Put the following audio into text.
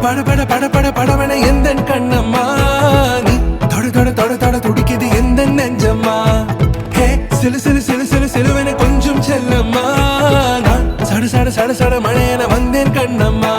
பட பட பட பட படவன எந்தன் கண்ணம்மா நீ தொட தொட தொட தொட துடிக்குது எந்த நெஞ்சம்மா ஹே சிலு சிலு சிலு சிலு சிலுவன கொஞ்சம் செல்லம்மா நான் சட சட சட சட மழையன வந்தேன் கண்ணம்மா